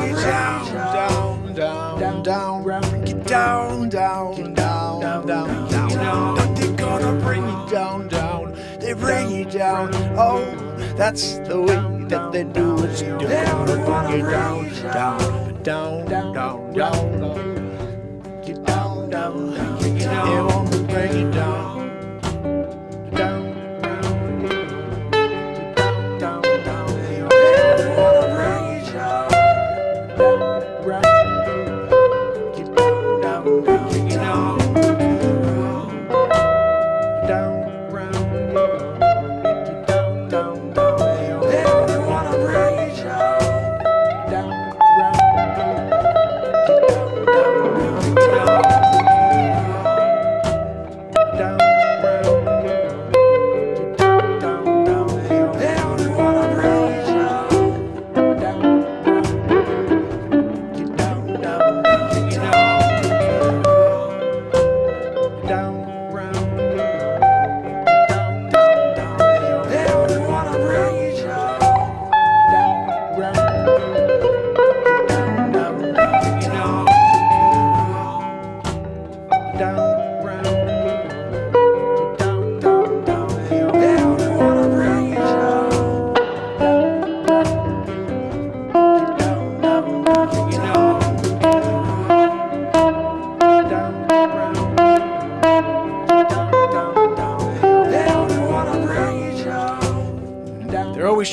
you down, down, down, bring you down, down, down, down, down. But they're gonna bring you down, down. They bring you down. Oh, that's the way that they do it. They're gonna bring you down, down, down, down, down. Get down, down, down. They want to bring you down.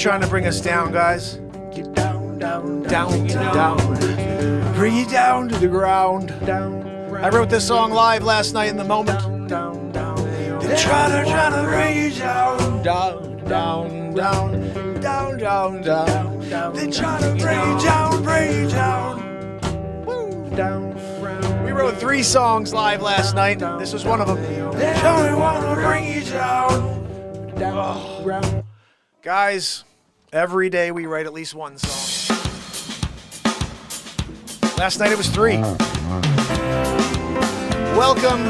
Trying to bring us down, guys. Get down, down, down, down. Bring you down to the ground. I wrote this song live last night in the moment. They're trying to bring you down, down, down, down, down, down, down. They're trying to bring you down, bring you down. Woo, down. We wrote 3 songs live last night. This was one of them. They want to bring you down, down. Guys, every day we write at least one song. Last night it was 3. Welcome,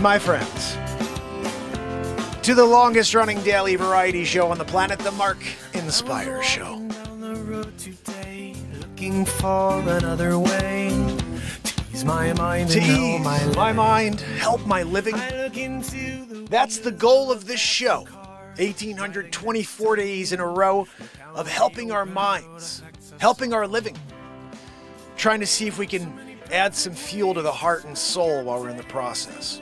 my friends, to the longest running daily variety show on the planet, the Mark Inspire Show. Looking for another way to ease my mind, help my living. That's the goal of this show. 1,824 days in a row of helping our minds, helping our living, trying to see if we can add some fuel to the heart and soul while we're in the process.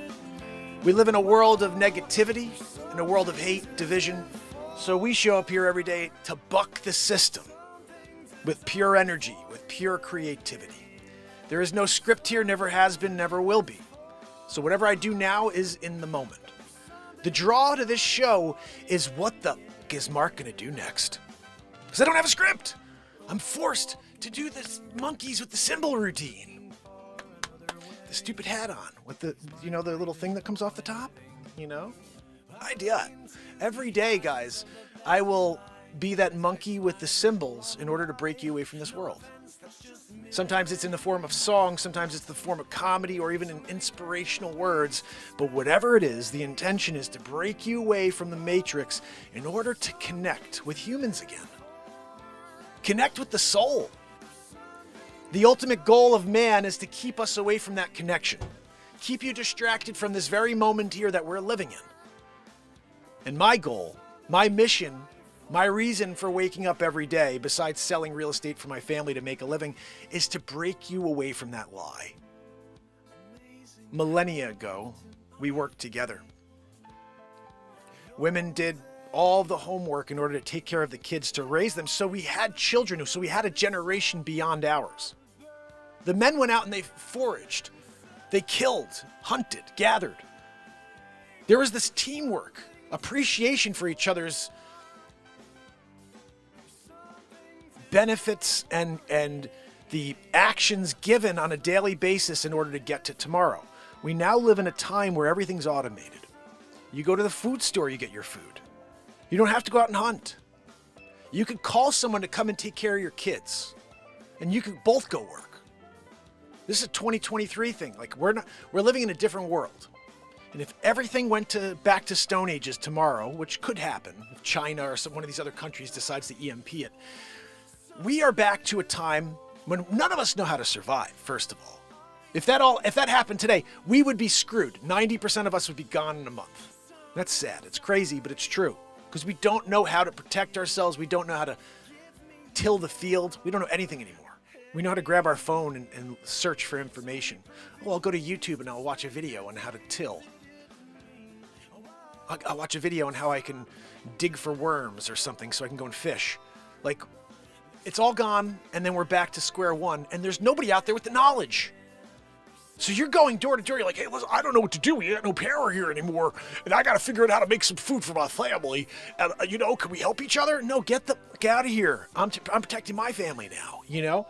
We live in a world of negativity, in a world of hate, division, so we show up here every day to buck the system with pure energy, with pure creativity. There is no script here, never has been, never will be. So whatever I do now is in the moment. The draw to this show is what the f*** is Mark going to do next? Because I don't have a script. I'm forced to do this monkeys with the cymbal routine. The stupid hat on with the, the little thing that comes off the top, Idea. Every day, guys, I will be that monkey with the cymbals in order to break you away from this world. Sometimes it's in the form of song, sometimes it's the form of comedy or even in inspirational words. But whatever it is, the intention is to break you away from the matrix in order to connect with humans again. Connect with the soul. The ultimate goal of man is to keep us away from that connection. Keep you distracted from this very moment here that we're living in. And my goal, my mission, my reason for waking up every day, besides selling real estate for my family to make a living, is to break you away from that lie. Millennia ago, we worked together. Women did all the homework in order to take care of the kids, to raise them, so we had children, so we had a generation beyond ours. The men went out and they foraged. They killed, hunted, gathered. There was this teamwork, appreciation for each other's benefits and the actions given on a daily basis in order to get to tomorrow. We now live in a time where everything's automated. You go to the food store, you get your food. You don't have to go out and hunt. You could call someone to come and take care of your kids, and you could both go work. This is a 2023 thing. Like we're living in a different world. And if everything went back to Stone Ages tomorrow, which could happen if China or one of these other countries decides to EMP it, we are back to a time when none of us know how to survive, first of all. If that happened today, we would be screwed. 90% of us would be gone in a month. That's sad. It's crazy, but it's true. Because we don't know how to protect ourselves. We don't know how to till the field. We don't know anything anymore. We know how to grab our phone and search for information. Oh, I'll go to YouTube and I'll watch a video on how to till. I'll watch a video on how I can dig for worms or something so I can go and fish. Like, it's all gone, and then we're back to square one, and there's nobody out there with the knowledge. So you're going door to door, you're like, hey, listen, I don't know what to do. We got no power here anymore, and I got to figure out how to make some food for my family. And, can we help each other? No, get out of here. I'm protecting my family now,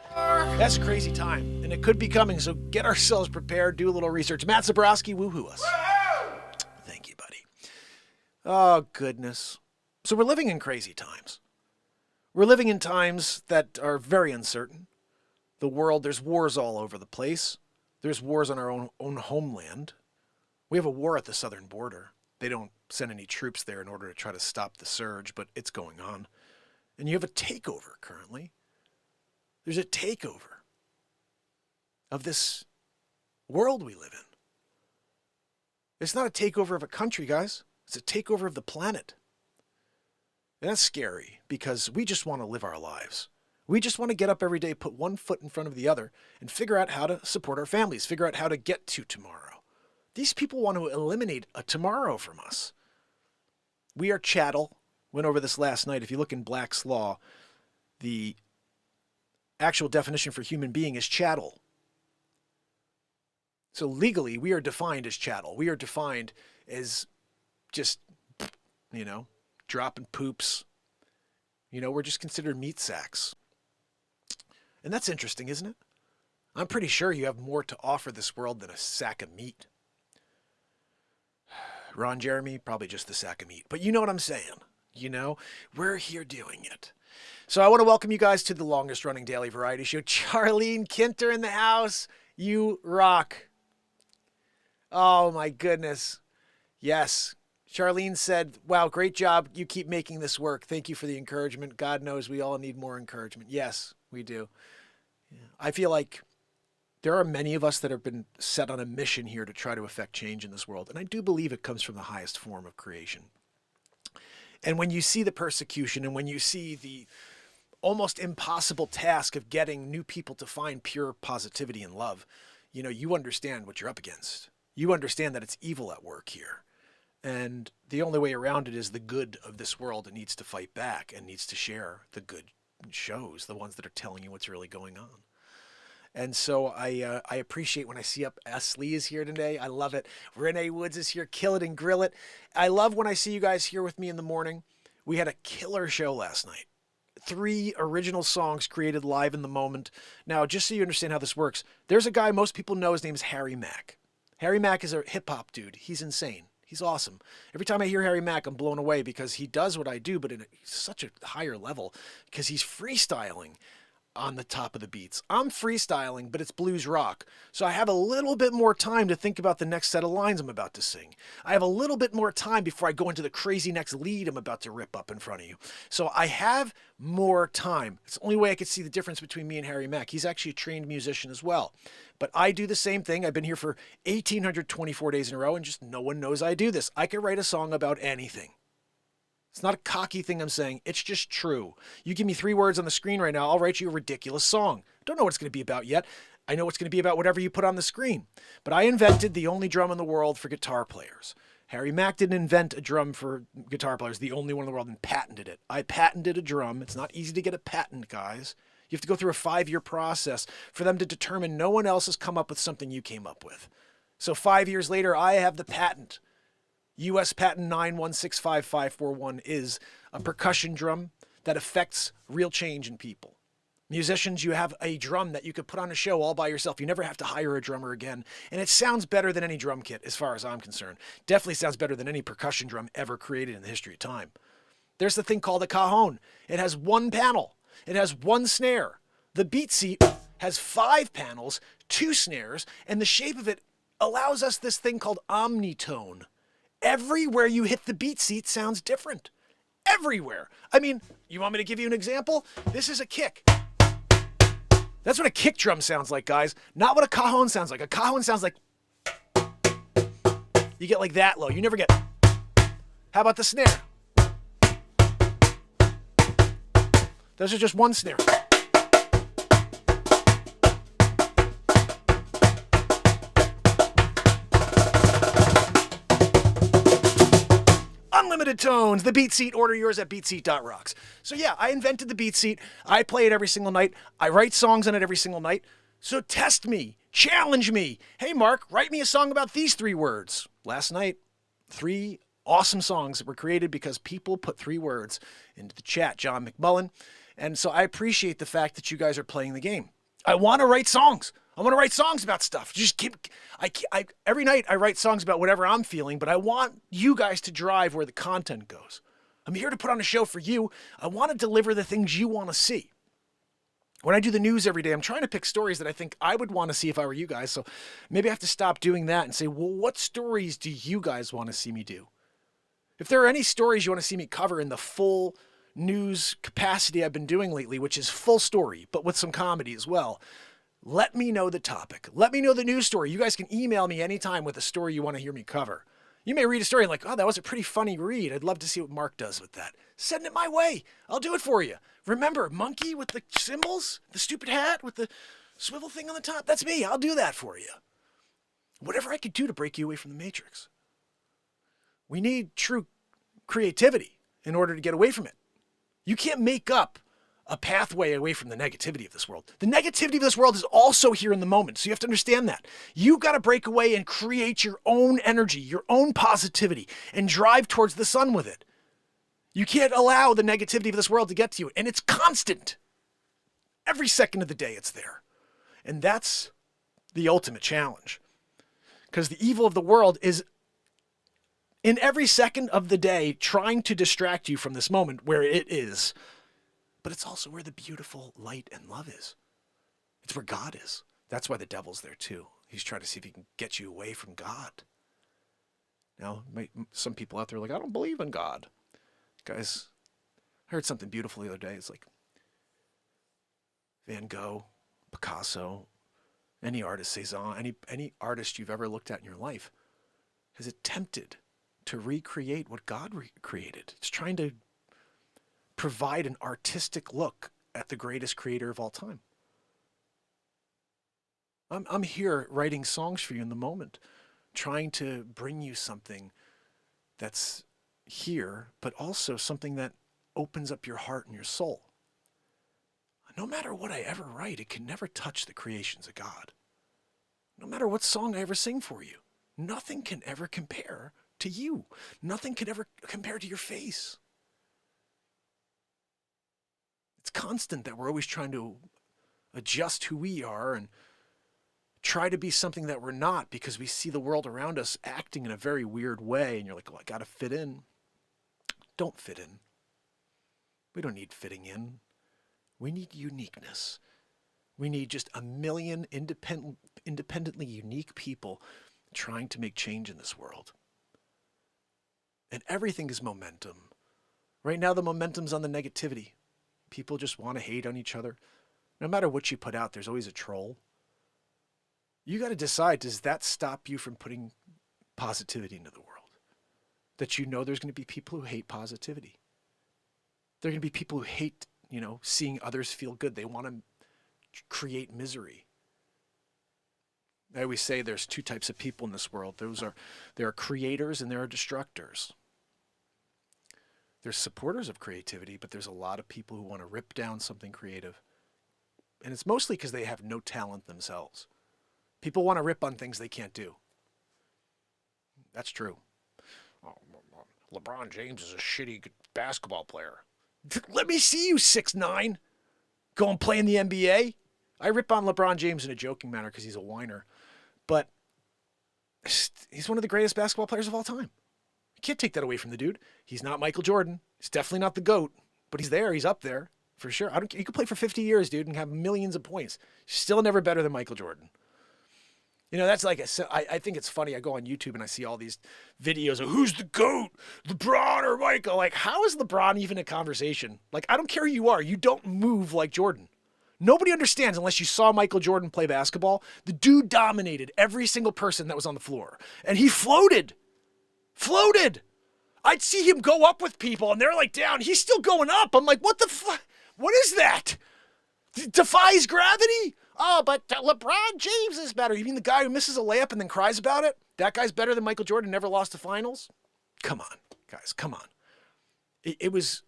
That's a crazy time, and it could be coming, so get ourselves prepared, do a little research. Matt Zabrowski, woohoo us. Thank you, buddy. Oh, goodness. So we're living in crazy times. We're living in times that are very uncertain. The world, there's wars all over the place. There's wars on our own homeland. We have a war at the southern border. They don't send any troops there in order to try to stop the surge, but it's going on. And you have a takeover currently. There's a takeover of this world we live in. It's not a takeover of a country, guys. It's a takeover of the planet. And that's scary because we just want to live our lives. We just want to get up every day, put one foot in front of the other, and figure out how to support our families, figure out how to get to tomorrow. These people want to eliminate a tomorrow from us. We are chattel. Went over this last night. If you look in Black's Law, the actual definition for human being is chattel. So legally, we are defined as chattel. We are defined as just, dropping poops. We're just considered meat sacks. And that's interesting, isn't it? I'm pretty sure you have more to offer this world than a sack of meat. Ron Jeremy, probably just the sack of meat. But you know what I'm saying. We're here doing it. So I want to welcome you guys to the longest running daily variety show. Charlene Kinter in the house. You rock. Oh my goodness. Yes. Charlene said, wow, great job. You keep making this work. Thank you for the encouragement. God knows we all need more encouragement. Yes, we do. Yeah. I feel like there are many of us that have been set on a mission here to try to affect change in this world. And I do believe it comes from the highest form of creation. And when you see the persecution and when you see the almost impossible task of getting new people to find pure positivity and love, you understand what you're up against. You understand that it's evil at work here. And the only way around it is the good of this world that needs to fight back and needs to share the good shows, the ones that are telling you what's really going on. And so I appreciate when I see up S. Lee is here today. I love it. Renee Woods is here. Kill it and grill it. I love when I see you guys here with me in the morning. We had a killer show last night. 3 original songs created live in the moment. Now, just so you understand how this works, there's a guy most people know. His name is Harry Mack. Harry Mack is a hip-hop dude. He's insane. He's awesome. Every time I hear Harry Mack, I'm blown away because he does what I do, but at such a higher level because he's freestyling on the top of the beats. I'm freestyling, but it's blues rock. So I have a little bit more time to think about the next set of lines I'm about to sing. I have a little bit more time before I go into the crazy next lead I'm about to rip up in front of you. So I have more time. It's the only way I could see the difference between me and Harry Mack. He's actually a trained musician as well. But I do the same thing. I've been here for 1,824 days in a row, and just no one knows I do this. I could write a song about anything. It's not a cocky thing I'm saying. It's just true. You give me 3 words on the screen right now, I'll write you a ridiculous song. Don't know what it's going to be about yet. I know it's going to be about whatever you put on the screen. But I invented the only drum in the world for guitar players. Harry Mack didn't invent a drum for guitar players, the only one in the world, and patented it. I patented a drum. It's not easy to get a patent, guys. You have to go through a 5-year process for them to determine no one else has come up with something you came up with. So 5 years later, I have the patent. U.S. Patent 9165541 is a percussion drum that affects real change in people. Musicians, you have a drum that you could put on a show all by yourself. You never have to hire a drummer again. And it sounds better than any drum kit, as far as I'm concerned. Definitely sounds better than any percussion drum ever created in the history of time. There's the thing called a cajon. It has 1 panel. It has 1 snare. The BeatSeat has 5 panels, 2 snares, and the shape of it allows us this thing called omnitone. Everywhere you hit the BeatSeat sounds different. everywhere. I mean, you want me to give you an example? This is a kick. That's what a kick drum sounds like, guys. Not what a cajon sounds like. A cajon sounds like... You get like that low. You never get... How about the snare? Those are just one snare. Unlimited tones, the BeatSeat. Order yours at BeatSeat.rocks. So yeah, I invented the BeatSeat. I play it every single night. I write songs on it every single night. So test me, challenge me. Hey Mark, write me a song about these 3 words. Last night, 3 awesome songs that were created because people put 3 words into the chat. John McMullen. And so I appreciate the fact that you guys are playing the game. I want to write songs. I want to write songs about stuff. Every night I write songs about whatever I'm feeling, but I want you guys to drive where the content goes. I'm here to put on a show for you. I want to deliver the things you want to see. When I do the news every day, I'm trying to pick stories that I think I would want to see if I were you guys. So maybe I have to stop doing that and say, well, what stories do you guys want to see me do? If there are any stories you want to see me cover in the full news capacity I've been doing lately, which is full story, but with some comedy as well, let me know the topic. Let me know the news story. You guys can email me anytime with a story you want to hear me cover. You may read a story and like, oh, that was a pretty funny read. I'd love to see what Mark does with that. Send it my way. I'll do it for you. Remember, monkey with the symbols, the stupid hat with the swivel thing on the top? That's me. I'll do that for you. Whatever I could do to break you away from the matrix. We need true creativity in order to get away from it. You can't make up a pathway away from the negativity of this world. The negativity of this world is also here in the moment, so you have to understand that. You've got to break away and create your own energy, your own positivity, and drive towards the sun with it. You can't allow the negativity of this world to get to you, and it's constant. Every second of the day it's there. And that's the ultimate challenge. Because the evil of the world is in every second of the day trying to distract you from this moment where it is. But it's also where the beautiful light and love is. It's where God is. That's why the devil's there too. He's trying to see if he can get you away from God. Now, some people out there are like, I don't believe in God. Guys, I heard something beautiful the other day. It's like Van Gogh, Picasso, any artist, Cezanne, any artist you've ever looked at in your life has attempted to recreate what God created. It's trying to provide an artistic look at the greatest creator of all time. I'm here writing songs for you in the moment, trying to bring you something that's here, but also something that opens up your heart and your soul. No matter what I ever write, it can never touch the creations of God. No matter what song I ever sing for you, nothing can ever compare to you. Nothing can ever compare to your face. It's constant that we're always trying to adjust who we are and try to be something that we're not because we see the world around us acting in a very weird way. And you're like, well, I got to fit in. Don't fit in. We don't need fitting in. We need uniqueness. We need just a million independently unique people trying to make change in this world. And everything is momentum. Right now, the momentum's on the negativity. People just want to hate on each other. No matter what you put out, there's always a troll. You got to decide, does that stop you from putting positivity into the world? That you know there's going to be people who hate positivity. There are going to be people who hate, seeing others feel good. They want to create misery. I always say there's 2 types of people in this world. There are creators and there are destructors. There's supporters of creativity, but there's a lot of people who want to rip down something creative. And it's mostly because they have no talent themselves. People want to rip on things they can't do. That's true. Oh, LeBron James is a shitty basketball player. Let me see you, 6'9". Go and play in the NBA. I rip on LeBron James in a joking manner because he's a whiner. But he's one of the greatest basketball players of all time. You can't take that away from the dude. He's not Michael Jordan. He's definitely not the GOAT. But he's there. He's up there for sure. You could play for 50 years, dude, and have millions of points. Still never better than Michael Jordan. You know, that's like, I think it's funny. I go on YouTube and I see all these videos of who's the GOAT, LeBron or Michael. Like, how is LeBron even a conversation? Like, I don't care who you are. You don't move like Jordan. Nobody understands unless you saw Michael Jordan play basketball. The dude dominated every single person that was on the floor. And he floated. I'd see him go up with people and they're like down. He's still going up. I'm like, what the fuck? What is that? Defies gravity? Oh, but LeBron James is better. You mean the guy who misses a layup and then cries about it? That guy's better than Michael Jordan, never lost the finals? Come on, guys, come on. It was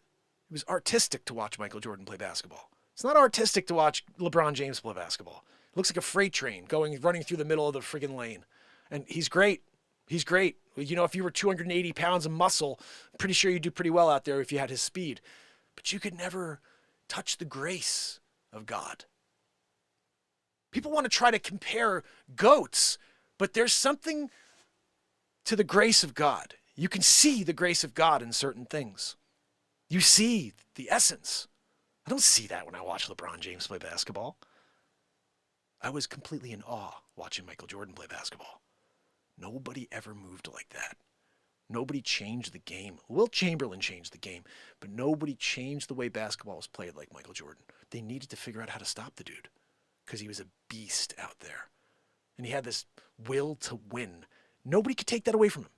artistic to watch Michael Jordan play basketball. It's not artistic to watch LeBron James play basketball. It looks like a freight train running through the middle of the friggin' lane. And he's great. He's great. You know, if you were 280 pounds of muscle, I'm pretty sure you'd do pretty well out there if you had his speed. But you could never touch the grace of God. People want to try to compare GOATs, but there's something to the grace of God. You can see the grace of God in certain things. You see the essence. I don't see that when I watch LeBron James play basketball. I was completely in awe watching Michael Jordan play basketball. Nobody ever moved like that. Nobody changed the game. Wilt Chamberlain changed the game, but nobody changed the way basketball was played like Michael Jordan. They needed to figure out how to stop the dude because he was a beast out there. And he had this will to win. Nobody could take that away from him.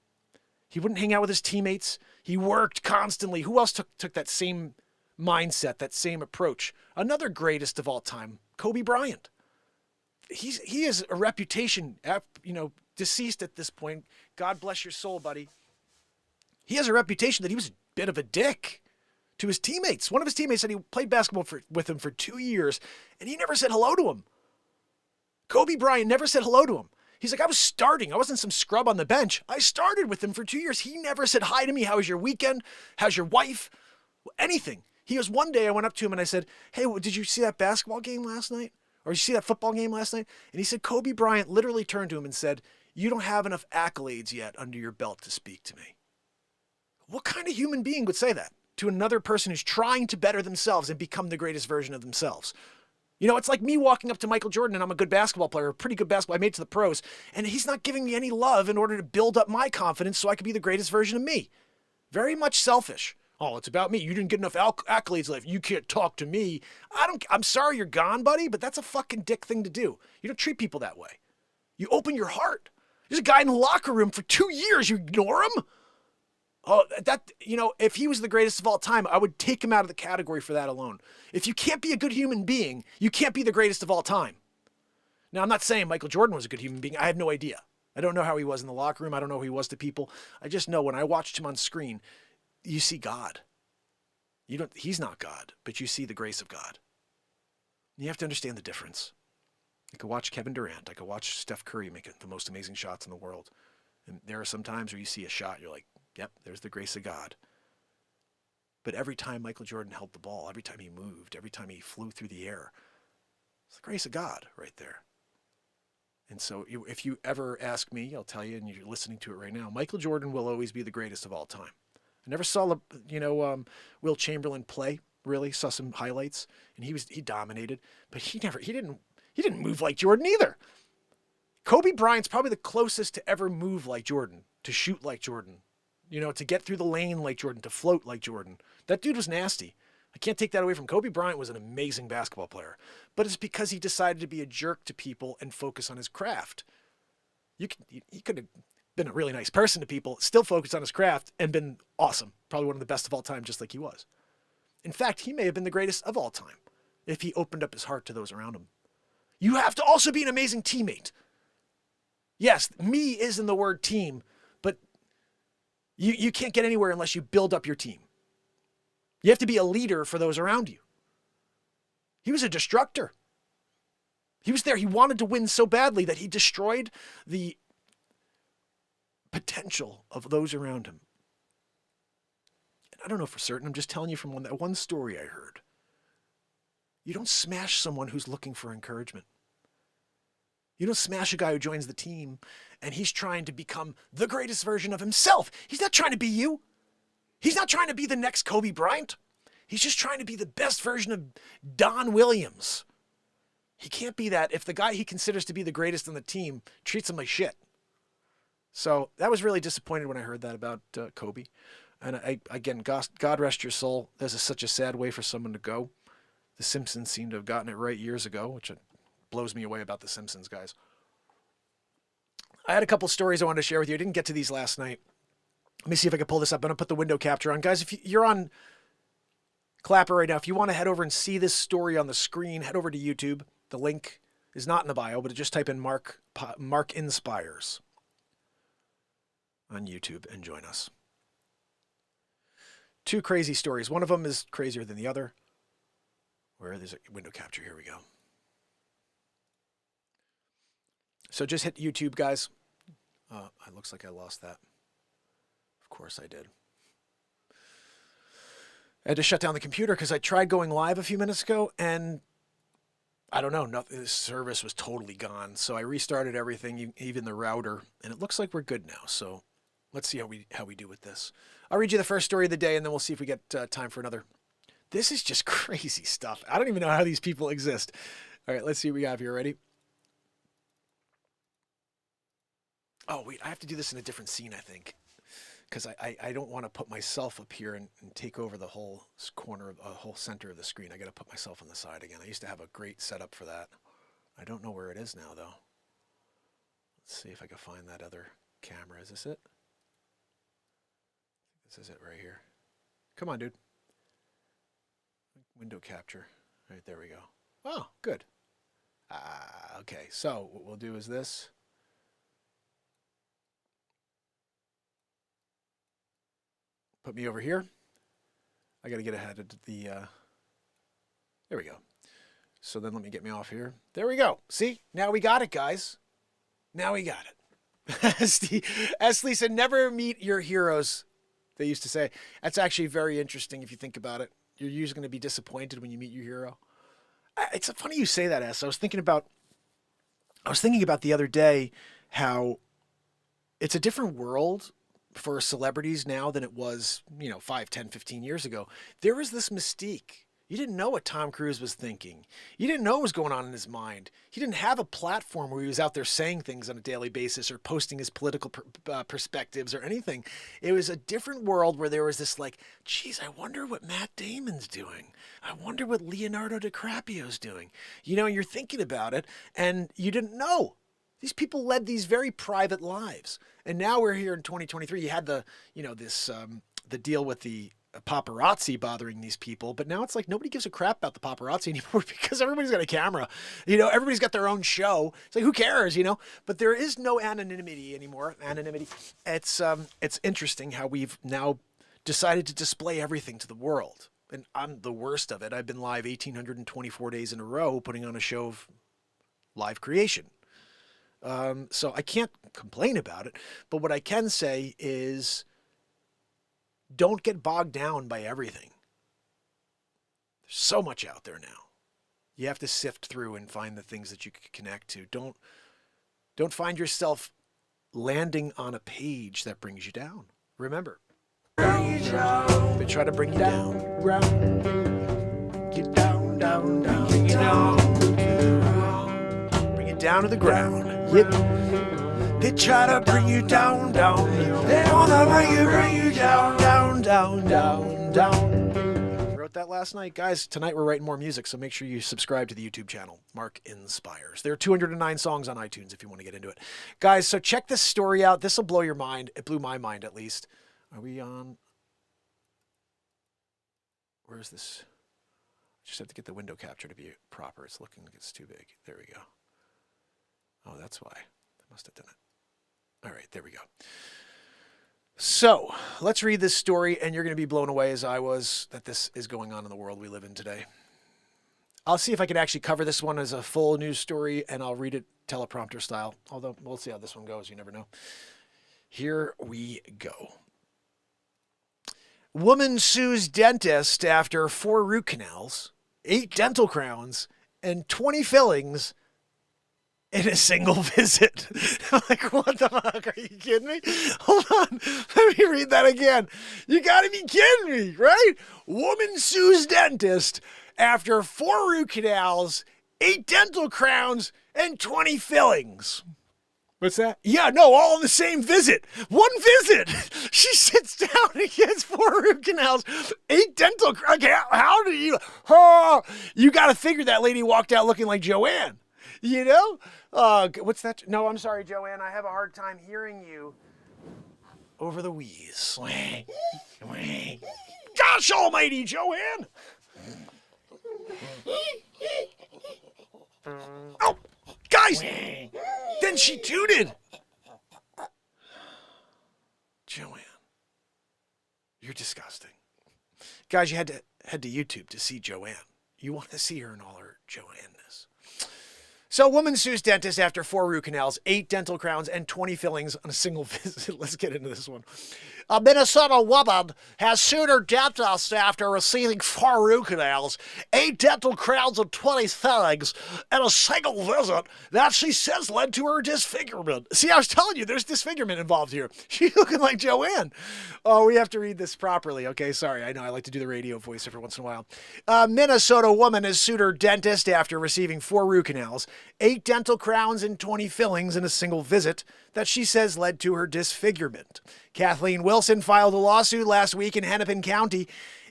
He wouldn't hang out with his teammates. He worked constantly. Who else took that same mindset, that same approach? Another greatest of all time, Kobe Bryant. He has a reputation, deceased at this point. God bless your soul, buddy. He has a reputation that he was a bit of a dick to his teammates. One of his teammates said he played basketball with him for 2 years, and he never said hello to him. Kobe Bryant never said hello to him. He's like, I was starting. I wasn't some scrub on the bench. I started with him for 2 years. He never said hi to me. How was your weekend? How's your wife? Anything. He goes, one day I went up to him and I said, hey, did you see that basketball game last night? Or did you see that football game last night? And he said, Kobe Bryant literally turned to him and said, you don't have enough accolades yet under your belt to speak to me. What kind of human being would say that to another person who's trying to better themselves and become the greatest version of themselves? You know, it's like me walking up to Michael Jordan and I'm a good basketball player, a pretty good basketball. I made it to the pros, and he's not giving me any love in order to build up my confidence so I could be the greatest version of me. Very much selfish. Oh, it's about me. You didn't get enough accolades left. You can't talk to me. I'm sorry you're gone, buddy, but that's a fucking dick thing to do. You don't treat people that way. You open your heart. There's a guy in the locker room for 2 years. You ignore him? Oh, if he was the greatest of all time, I would take him out of the category for that alone. If you can't be a good human being, you can't be the greatest of all time. Now, I'm not saying Michael Jordan was a good human being. I have no idea. I don't know how he was in the locker room. I don't know who he was to people. I just know when I watched him on screen, you see God. He's not God, but you see the grace of God. You have to understand the difference. I could watch Kevin Durant. I could watch Steph Curry make the most amazing shots in the world. And there are some times where you see a shot, you're like, yep, there's the grace of God. But every time Michael Jordan held the ball, every time he moved, every time he flew through the air, it's the grace of God right there. And so if you ever ask me, I'll tell you, and you're listening to it right now, Michael Jordan will always be the greatest of all time. I never saw, Wilt Chamberlain play, really. Saw some highlights, and he dominated, but he didn't move like Jordan either. Kobe Bryant's probably the closest to ever move like Jordan, to shoot like Jordan, to get through the lane like Jordan, to float like Jordan. That dude was nasty. I can't take that away from Kobe Bryant. Was an amazing basketball player, but it's because he decided to be a jerk to people and focus on his craft. He could have been a really nice person to people, still focused on his craft, and been awesome. Probably one of the best of all time, just like he was. In fact, he may have been the greatest of all time if he opened up his heart to those around him. You have to also be an amazing teammate. Yes, me is in the word team, but you can't get anywhere unless you build up your team. You have to be a leader for those around you. He was a destructor. He was there. He wanted to win so badly that he destroyed the potential of those around him. And I don't know for certain. I'm just telling you from that one story I heard. You don't smash someone who's looking for encouragement. You don't smash a guy who joins the team and he's trying to become the greatest version of himself. He's not trying to be you. He's not trying to be the next Kobe Bryant. He's just trying to be the best version of Don Williams. He can't be that if the guy he considers to be the greatest on the team treats him like shit. So that was really disappointed when I heard that about Kobe. And again, God rest your soul. This is such a sad way for someone to go. The Simpsons seem to have gotten it right years ago, which blows me away about the Simpsons, guys. I had a couple stories I wanted to share with you. I didn't get to these last night. Let me see if I can pull this up. I'm going to put the window capture on. Guys, if you're on Clapper right now, if you want to head over and see this story on the screen, head over to YouTube. The link is not in the bio, but just type in Mark InsPires on YouTube and join us. Two crazy stories. One of them is crazier than the other. Where there's a window capture. Here we go. So just hit YouTube, guys. It looks like I lost that. Of course I did. I had to shut down the computer because I tried going live a few minutes ago, and I don't know, the service was totally gone. So I restarted everything, even the router, and it looks like we're good now. So let's see how we do with this. I'll read you the first story of the day, and then we'll see if we get time for another. This is just crazy stuff. I don't even know how these people exist. All right, let's see what we have here. Ready? Oh, wait, I have to do this in a different scene, I think, because I don't want to put myself up here and take over the whole corner, whole center of the screen. I got to put myself on the side again. I used to have a great setup for that. I don't know where it is now, though. Let's see if I can find that other camera. Is this it? This is it right here. Come on, dude. Window capture. All right, there we go. Oh, good. Okay, so what we'll do is this. Put me over here. I got to get ahead of the, there we go. So then let me get me off here. There we go. See, now we got it, guys. Now we got it. As Lisa, never meet your heroes, they used to say. That's actually very interesting if you think about it. You're usually going to be disappointed when you meet your hero. It's funny you say that, S. I was thinking about the other day how it's a different world for celebrities now than it was, 5, 10, 15 years ago. There was this mystique. You didn't know what Tom Cruise was thinking. You didn't know what was going on in his mind. He didn't have a platform where he was out there saying things on a daily basis or posting his political perspectives or anything. It was a different world where there was this geez, I wonder what Matt Damon's doing. I wonder what Leonardo DiCaprio's doing. You're thinking about it and you didn't know. These people led these very private lives. And now we're here in 2023. You had the deal with the paparazzi bothering these people, but now it's like nobody gives a crap about the paparazzi anymore because everybody's got a camera. Everybody's got their own show. It's like, who cares, But there is no anonymity anymore. It's interesting how we've now decided to display everything to the world. And I'm the worst of it. I've been live 1,824 days in a row putting on a show of live creation. So I can't complain about it, but what I can say is don't get bogged down by everything. There's so much out there now. You have to sift through and find the things that you can connect to. Don't find yourself landing on a page that brings you down. Remember, they try to bring you down. Get down, down, down, bring you down. Bring you down to the ground. Yep. They try to bring you down, down. They wanna bring you down, down, down, down, down. Wrote that last night. Guys, tonight we're writing more music, so make sure you subscribe to the YouTube channel, Mark Inspires. There are 209 songs on iTunes if you want to get into it. Guys, so check this story out. This will blow your mind. It blew my mind, at least. Are we on? Where is this? I just have to get the window capture to be proper. It's looking like it's too big. There we go. Oh, that's why. I must have done it. All right, there we go. So let's read this story, and you're going to be blown away as I was that this is going on in the world we live in today. I'll see if I can actually cover this one as a full news story, and I'll read it teleprompter style, although we'll see how this one goes. You never know. Here we go. Woman sues dentist after 4 root canals, 8 dental crowns, and 20 fillings in a single visit. I'm like, what the fuck? Are you kidding me? Hold on. Let me read that again. You gotta be kidding me, right? Woman sues dentist after 4 root canals, 8 dental crowns, and 20 fillings. What's that? Yeah, no, all in the same visit. One visit. She sits down and gets 4 root canals, 8 dental crowns. How do you... Oh, you got to figure that lady walked out looking like Joanne. You know? What's that? No, I'm sorry, Joanne. I have a hard time hearing you over the wheeze. Gosh almighty, Joanne! Oh, guys! Then she tooted. Joanne, you're disgusting. Guys, you had to head to YouTube to see Joanne. You want to see her in all her Joanness. So, woman sues dentist after 4 root canals, 8 dental crowns, and 20 fillings on a single visit. Let's get into this one. A Minnesota woman has sued her dentist after receiving 4 root canals, 8 dental crowns, and 20 fillings in a single visit that she says led to her disfigurement. See, I was telling you, there's disfigurement involved here. She's looking like Joanne. Oh, we have to read this properly. Okay, sorry. I know I like to do the radio voice every once in a while. A Minnesota woman has sued her dentist after receiving 4 root canals, 8 dental crowns, and 20 fillings in a single visit that she says led to her disfigurement. Kathleen Wilson filed a lawsuit last week in Hennepin County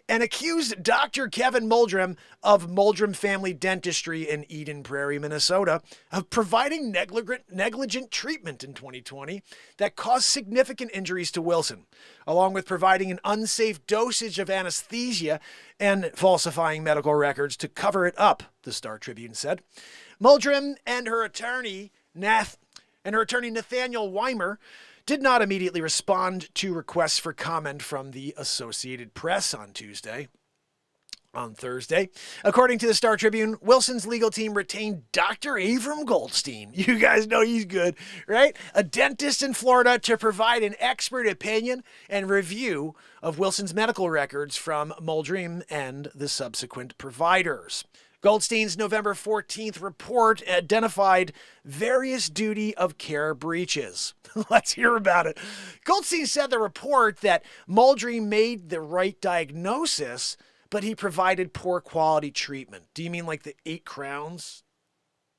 and accused Dr. Kevin Muldrum of Muldrum Family Dentistry in Eden Prairie, Minnesota, of providing negligent treatment in 2020 that caused significant injuries to Wilson, along with providing an unsafe dosage of anesthesia and falsifying medical records to cover it up, the Star Tribune said. Muldrum and her attorney, Nathaniel Weimer, did not immediately respond to requests for comment from the Associated Press on Thursday. According to the Star Tribune, Wilson's legal team retained Dr. Avram Goldstein. You guys know he's good, right? A dentist in Florida to provide an expert opinion and review of Wilson's medical records from Muldrum and the subsequent providers. Goldstein's November 14th report identified various duty of care breaches. Let's hear about it. Goldstein said the report that Muldrum made the right diagnosis, but he provided poor quality treatment. Do you mean like the 8 crowns?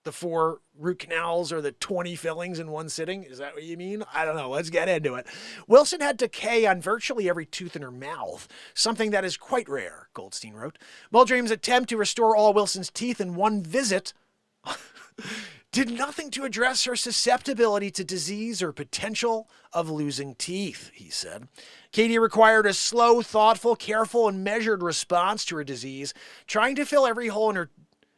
The 4 root canals or the 20 fillings in one sitting? Is that what you mean? I don't know. Let's get into it. Wilson had decay on virtually every tooth in her mouth, something that is quite rare, Goldstein wrote. Muldrum's attempt to restore all Wilson's teeth in one visit did nothing to address her susceptibility to disease or potential of losing teeth, he said. Katie required a slow, thoughtful, careful, and measured response to her disease. Trying to fill every hole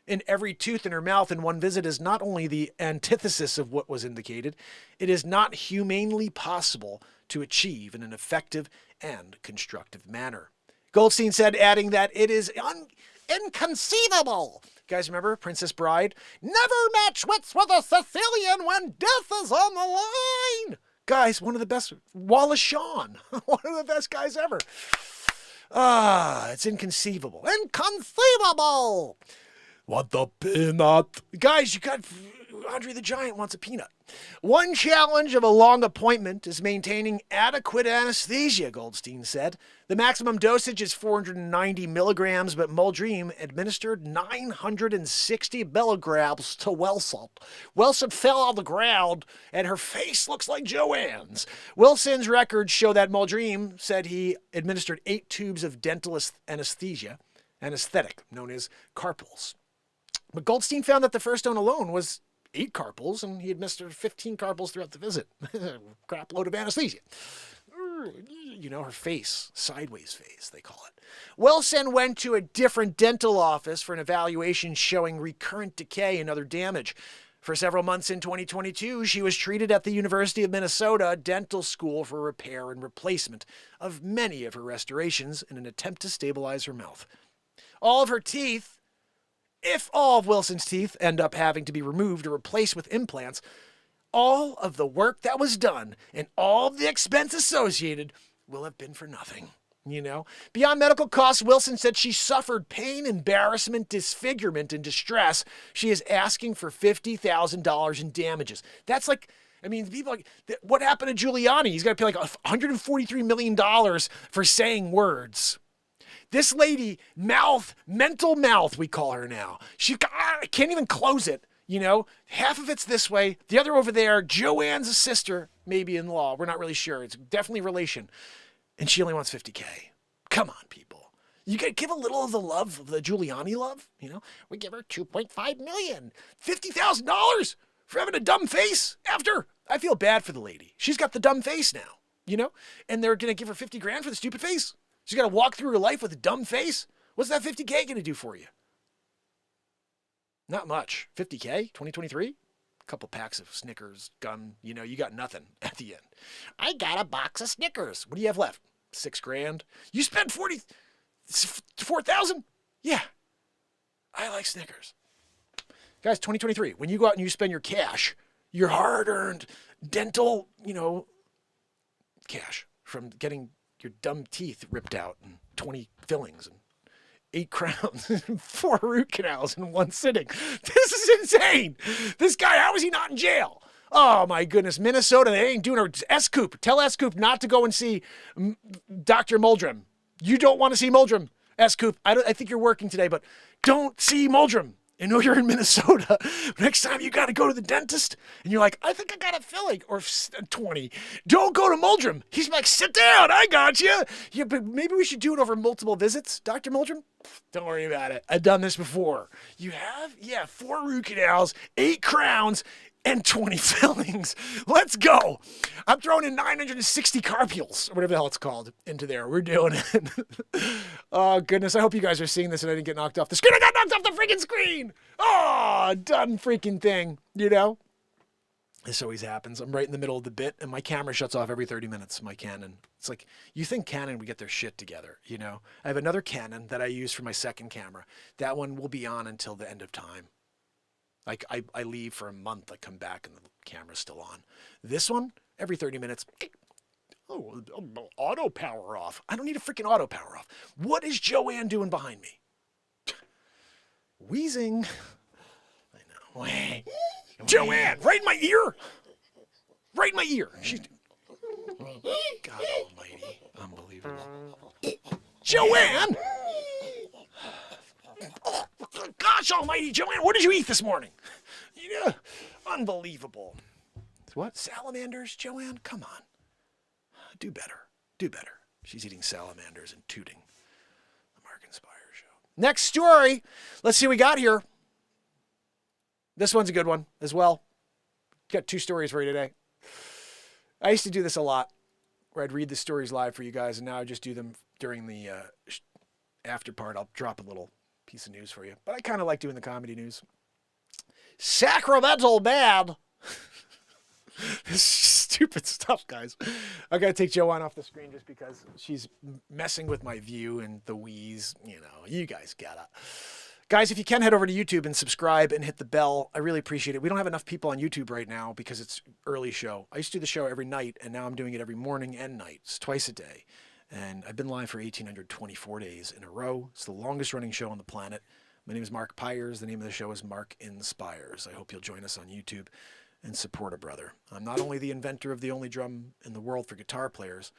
in every tooth in her mouth in one visit is not only the antithesis of what was indicated, it is not humanely possible to achieve in an effective and constructive manner. Goldstein said, adding that it is inconceivable. You guys remember Princess Bride? Never match wits with a Sicilian when death is on the line. Guys, one of the best, Wallace Shawn, one of the best guys ever. It's inconceivable. Inconceivable. Want the peanut? Guys, you got Andre the Giant wants a peanut. One challenge of a long appointment is maintaining adequate anesthesia, Goldstein said. The maximum dosage is 490 milligrams, but Muldrum administered 960 milligrams to Wilson. Wilson fell on the ground, and her face looks like Joanne's. Wilson's records show that Muldrum said he administered 8 tubes of dental anesthetic, known as carpals. But Goldstein found that the first dose alone was 8 carpals, and he administered 15 carpals throughout the visit. Crap load of anesthesia. You know, her face, sideways face, they call it. Wilson went to a different dental office for an evaluation showing recurrent decay and other damage. For several months in 2022, she was treated at the University of Minnesota Dental School for repair and replacement of many of her restorations in an attempt to stabilize her mouth. All of her teeth, if all of Wilson's teeth end up having to be removed or replaced with implants, all of the work that was done and all of the expense associated will have been for nothing. You know, beyond medical costs, Wilson said she suffered pain, embarrassment, disfigurement, and distress. She is asking for $50,000 in damages. That's like, I mean, people like, what happened to Giuliani? He's got to pay like $143 million for saying words. This lady, mental mouth, we call her now. She can't even close it. You know, half of it's this way, the other over there. Joanne's a sister, maybe in law. We're not really sure. It's definitely relation. And she only wants $50K. Come on, people. You gotta give a little of the love, of the Giuliani love. You know, we give her $2.5 million, $50,000 for having a dumb face after. I feel bad for the lady. She's got the dumb face now, you know, and they're gonna give her 50 grand for the stupid face. She's got to walk through her life with a dumb face. What's that 50K going to do for you? Not much. 50K, 2023? A couple packs of Snickers, gun, you know, you got nothing at the end. I got a box of Snickers. What do you have left? 6 grand? You spent 4,000? Yeah. I like Snickers. Guys, 2023, when you go out and you spend your cash, your hard-earned dental, you know, cash from getting your dumb teeth ripped out and 20 fillings and 8 crowns and 4 root canals in one sitting. This is insane. This guy, how is he not in jail? Oh my goodness, Minnesota, they ain't doing her. S-Coop, tell S-Coop not to go and see Dr. Muldrum. You don't want to see Muldrum, S-Coop. I think you're working today, but don't see Muldrum. I know you're in Minnesota. Next time you got to go to the dentist and you're like, I think I got a filling or 20. Don't go to Muldrum. He's like, sit down. I got you. Yeah, but maybe we should do it over multiple visits, Dr. Muldrum. Don't worry about it. I've done this before. You have? Yeah, 4 root canals, 8 crowns, and 20 fillings. Let's go. I'm throwing in 960 carpules, or whatever the hell it's called, into there. We're doing it. Oh, goodness. I hope you guys are seeing this and I didn't get knocked off the screen. I got knocked off the freaking screen. Oh, done freaking thing, you know? This always happens. I'm right in the middle of the bit, and my camera shuts off every 30 minutes, my Canon. It's like, you think Canon would get their shit together, you know? I have another Canon that I use for my second camera. That one will be on until the end of time. Like, I leave for a month, I come back, and the camera's still on. This one, every 30 minutes, oh, auto power off. I don't need a freaking auto power off. What is Joanne doing behind me? Wheezing. I know. Joanne, right in my ear. Right in my ear. She's... God almighty. Unbelievable. Joanne! Gosh almighty, Joanne, what did you eat this morning? Yeah, unbelievable. What? Salamanders, Joanne? Come on. Do better. Do better. She's eating salamanders and tooting. The Mark InsPiresation show. Next story. Let's see what we got here. This one's a good one as well. Got 2 stories for you today. I used to do this a lot, where I'd read the stories live for you guys, and now I just do them during the after part. I'll drop a little piece of news for you. But I kind of like doing the comedy news. Sacramental man. This stupid stuff, guys. I got to take Joanne off the screen just because she's messing with my view and the wheeze. You know, you guys gotta. Guys, if you can, head over to YouTube and subscribe and hit the bell. I really appreciate it. We don't have enough people on YouTube right now because it's early show. I used to do the show every night, and now I'm doing it every morning and night. It's twice a day. And I've been live for 1,824 days in a row. It's the longest running show on the planet. My name is Mark Pires. The name of the show is Mark Inspires. I hope you'll join us on YouTube and support a brother. I'm not only the inventor of the only drum in the world for guitar players,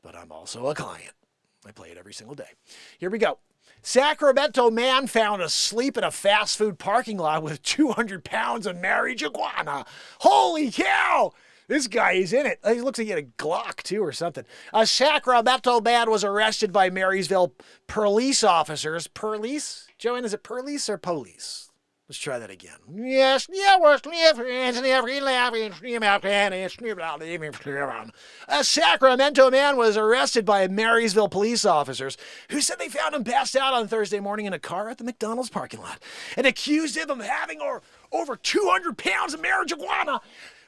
but I'm also a client. I play it every single day. Here we go. Sacramento man found asleep in a fast food parking lot with 200 pounds of marijuana. Holy cow! This guy is in it. He looks like he had a Glock, too, or something. A Sacramento man was arrested by Marysville police officers. Police? Joanne, is it police or police? Let's try that again. Yes, a Sacramento man was arrested by Marysville police officers who said they found him passed out on Thursday morning in a car at the McDonald's parking lot and accused him of having over 200 pounds of marijuana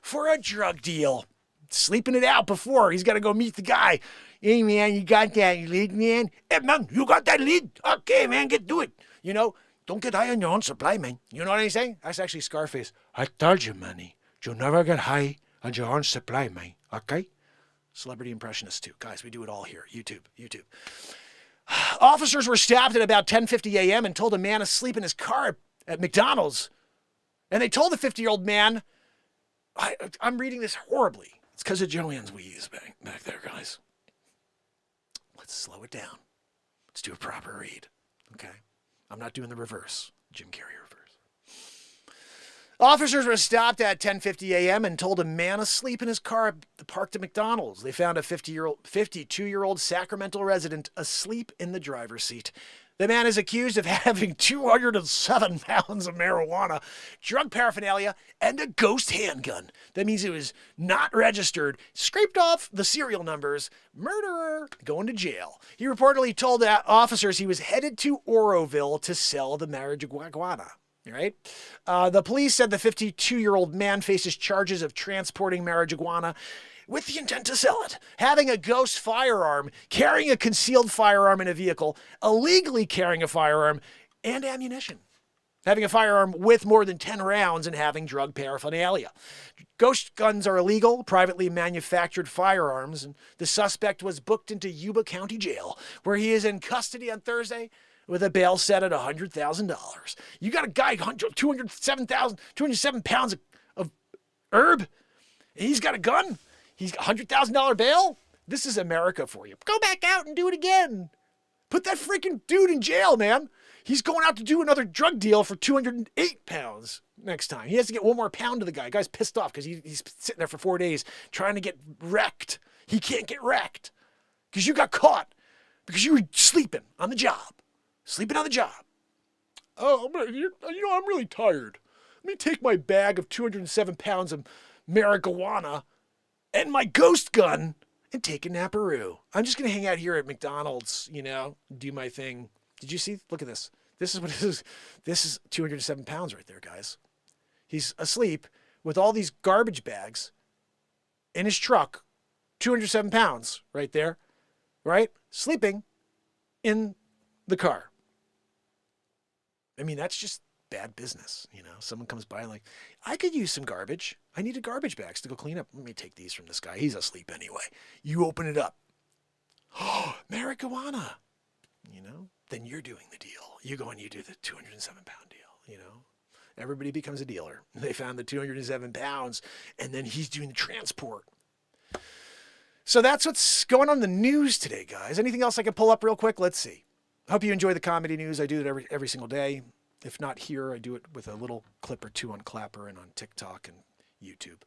for a drug deal. Sleeping it out before. He's got to go meet the guy. Hey, man, you got that lead, man? Hey, man, you got that lead? Okay, man, get to it. You know, don't get high on your own supply, man. You know what I'm saying? That's actually Scarface. I told you, Manny, you'll never get high on your own supply, man. Okay? Celebrity impressionists, too. Guys, we do it all here. YouTube. Officers were stopped at about 10:50 a.m. and told a man asleep in his car at McDonald's. And they told the 50-year-old man, I'm reading this horribly. It's because of Joanne's wheeze back there, guys. Let's slow it down. Let's do a proper read. Okay? I'm not doing the reverse. Jim Carrey reverse. Officers were stopped at 10:50 a.m. and told a man asleep in his car parked at McDonald's. They found a 52-year-old Sacramento resident asleep in the driver's seat. The man is accused of having 207 pounds of marijuana, drug paraphernalia, and a ghost handgun. That means it was not registered, scraped off the serial numbers, murderer, going to jail. He reportedly told officers he was headed to Oroville to sell the marijuana. Right? The police said the 52-year-old man faces charges of transporting marijuana with the intent to sell it, having a ghost firearm, carrying a concealed firearm in a vehicle, illegally carrying a firearm, and ammunition. Having a firearm with more than 10 rounds and having drug paraphernalia. Ghost guns are illegal, privately manufactured firearms, and the suspect was booked into Yuba County Jail, where he is in custody on Thursday with a bail set at $100,000. You got a guy, 207 pounds of herb, and he's got a gun? He's got $100,000 bail? This is America for you. Go back out and do it again. Put that freaking dude in jail, man. He's going out to do another drug deal for 208 pounds next time. He has to get one more pound to the guy. The guy's pissed off because he's sitting there for 4 days trying to get wrecked. He can't get wrecked because you got caught because you were sleeping on the job. Sleeping on the job. Oh, I'm really tired. Let me take my bag of 207 pounds of marijuana and my ghost gun and take a naparoo. I'm just going to hang out here at McDonald's, do my thing. Did you see? Look at this. This is what it is. This is 207 pounds right there, guys. He's asleep with all these garbage bags in his truck. 207 pounds right there, right? Sleeping in the car. I mean, that's just bad business. Someone comes by and I could use some garbage. I needed garbage bags to go clean up. Let me take these from this guy. He's asleep anyway. You open it up. Oh, marijuana. Then you're doing the deal. You go and you do the 207-pound deal, Everybody becomes a dealer. They found the 207 pounds, and then he's doing the transport. So that's what's going on in the news today, guys. Anything else I can pull up real quick? Let's see. I hope you enjoy the comedy news. I do it every single day. If not here, I do it with a little clip or two on Clapper and on TikTok and YouTube.